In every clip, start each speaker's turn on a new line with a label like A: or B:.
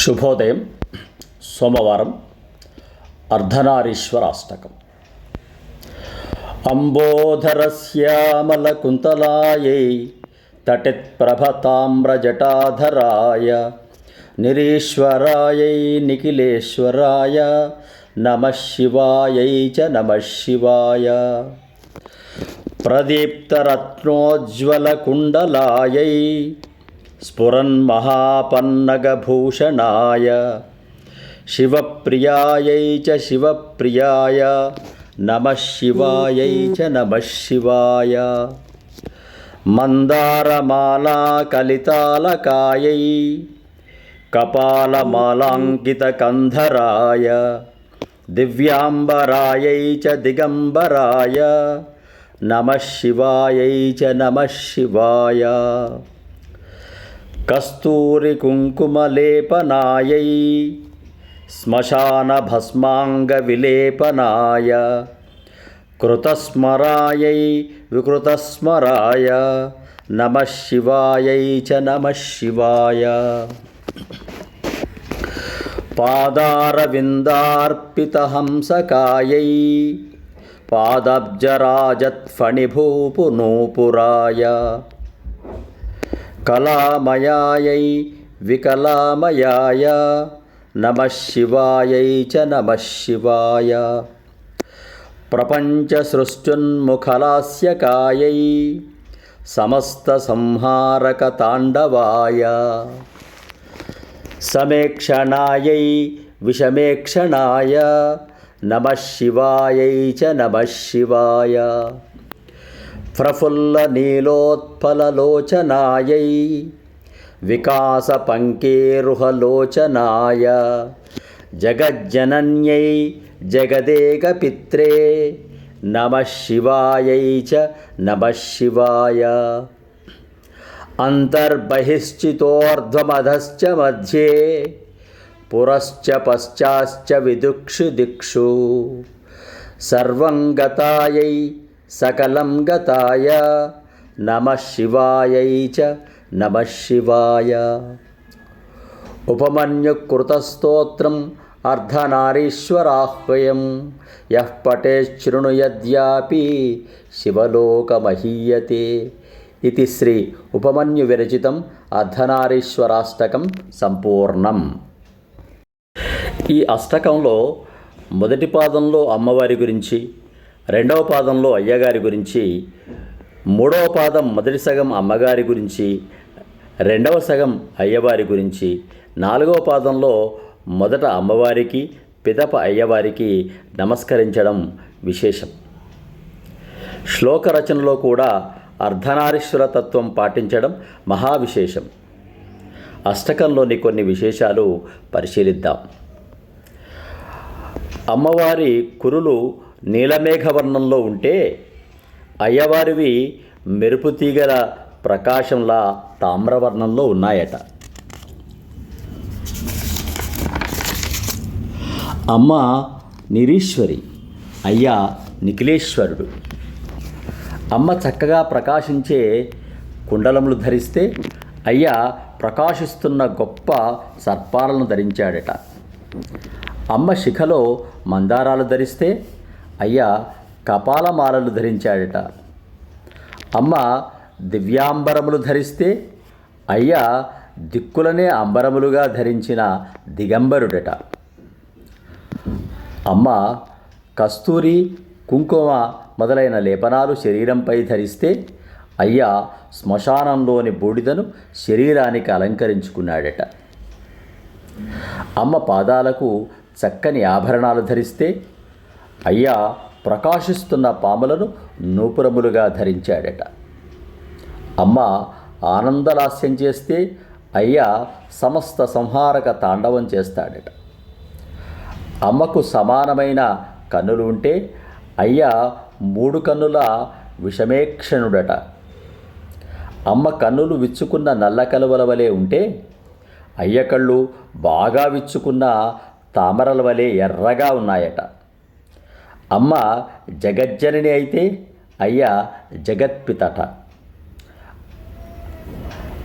A: శుభోదయం. సోమవారం. అర్ధనారీశ్వరాష్టకం. అంబోధరశ్యామలకుంతలాయై తటిత్ప్రభతామ్రజటాధరాయ నిరీశ్వరాయై నిఖిలేశ్వరాయ నమః శివాయై చ నమః శివాయ. ప్రదీప్తరత్నోజ్వలకుండలాయై స్ఫురన్మహాపన్నగభూషణాయ శివప్రియాయై చ శివప్రియాయ నమః శివాయై చ నమః శివాయ. మందారమాలాకలితాలకాయై కపాలమాలాంకితకంధరాయ దివ్యాంబరాయై చ దిగంబరాయ నమః శివాయై చ నమః శివాయ. కస్తూరికుంకుమలేపనాయై శ్మశానభస్మాంగవిలేపనాయ కృతస్మరాయై వికృతస్మరాయ నమః శివాయై చ నమః శివాయ. పాదారవిందార్పితహంసకాయై పాదబ్జరాజత్ఫణిభూపునూపురాయ కళామయాయై వికలామయాయ నమః శివాయై చ నమః శివాయ. ప్రపంచసృష్ట్యున్ముఖలాస్యకాయై సమస్తసంహారకతాండవాయ సమేక్షణాయై విషమేక్షణాయ నమః శివాయై చ నమః శివాయ. ప్రఫుల్లనీలోత్పలలోచనాయై వికాసపంకేరుహలోచనాయ జగజ్జనన్యై జగదేకపిత్రే నమః శివాయై చ నమః శివాయ. అంతర్బహిశ్చితోర్ధ్వమధశ్చ మధ్యే పురశ్చ పశ్చాశ్చ విదుక్షు దిక్షు సర్వం గతాయై సకలం గతాయ నమః శివాయై చ నమః శివాయ. ఉపమన్యుకృతస్తోత్రం అర్ధనారీశ్వరాహ్వయం యః పఠేశృణుయాద్యాపి శివలోకమహీయతే. ఇది శ్రీ ఉపమన్యు విరచితం అర్ధనారీశ్వరాష్టకం సంపూర్ణం. ఈ అష్టకంలో మొదటి పాదంలో అమ్మవారి గురించి, రెండవ పాదంలో అయ్యగారి గురించి, మూడవ పాదం మొదటి సగం అమ్మగారి గురించి, రెండవ సగం అయ్యవారి గురించి, నాలుగవ పాదంలో మొదట అమ్మవారికి పిదప అయ్యవారికి నమస్కరించడం విశేషం. శ్లోక రచనలో కూడా అర్ధనారీశ్వర తత్వం పాటించడం మహావిశేషం. అష్టకంలోని కొన్ని విశేషాలు పరిశీలిద్దాం. అమ్మవారి కురులు నీలమేఘవర్ణంలో ఉంటే అయ్యవారివి మెరుపు తీగల ప్రకాశంలా తామ్రవర్ణంలో ఉన్నాయట. అమ్మ నిరీశ్వరి, అయ్య నిఖిలేశ్వరుడు. అమ్మ చక్కగా ప్రకాశించే కుండలములు ధరిస్తే అయ్య ప్రకాశిస్తున్న గొప్ప సర్పాలను ధరించాడట. అమ్మ శిఖలో మందారాలు ధరిస్తే అయ్య కపాలమాలలు ధరించాడట. అమ్మ దివ్యాంబరములు ధరిస్తే అయ్య దిక్కులనే అంబరములుగా ధరించిన దిగంబరుడట. అమ్మ కస్తూరి కుంకుమ మొదలైన లేపనాలు శరీరంపై ధరిస్తే అయ్య శ్మశానంలోని బూడిదను శరీరానికి అలంకరించుకున్నాడట. అమ్మ పాదాలకు చక్కని ఆభరణాలు ధరిస్తే అయ్య ప్రకాశిస్తున్న పాములను నూపురములుగా ధరించాడట. అమ్మ ఆనందలాస్యం చేస్తే అయ్య సమస్త సంహారక తాండవం చేస్తాడట. అమ్మకు సమానమైన కన్నులు ఉంటే అయ్య మూడు కన్నుల విషమేక్షణుడట. అమ్మ కన్నులు విచ్చుకున్న నల్ల కలువల వలె ఉంటే అయ్య కళ్ళు బాగా విచ్చుకున్న తామరల వలె ఎర్రగా ఉన్నాయట. అమ్మ జగజ్జనని అయితే అయ్య జగత్పితట.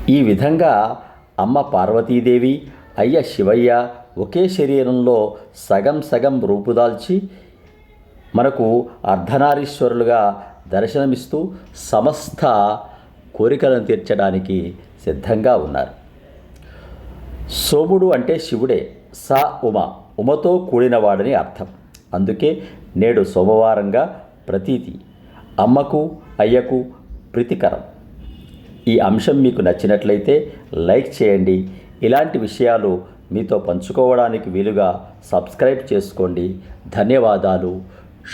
A: ఈ విధంగా అమ్మ పార్వతీదేవి అయ్య శివయ్య ఒకే శరీరంలో సగం సగం రూపుదాల్చి మనకు అర్ధనారీశ్వరులుగా దర్శనమిస్తూ సమస్త కోరికలను తీర్చడానికి సిద్ధంగా ఉన్నారు. సోముడు అంటే శివుడే. సా ఉమతో కూడినవాడని అర్థం. అందుకే నేడు సోమవారంగా ప్రతీతి అమ్మకు అయ్యకు ప్రీతికరం. ఈ అంశం మీకు నచ్చినట్లయితే లైక్ చేయండి. ఇలాంటి విషయాలు మీతో పంచుకోవడానికి వీలుగా సబ్స్క్రైబ్ చేసుకోండి. ధన్యవాదాలు.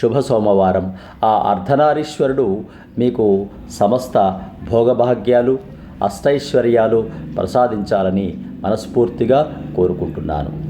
A: శుభ సోమవారం. ఆ అర్ధనారీశ్వరుడు మీకు సమస్త భోగభాగ్యాలు అష్టైశ్వర్యాలు ప్రసాదించాలని మనస్ఫూర్తిగా కోరుకుంటున్నాను.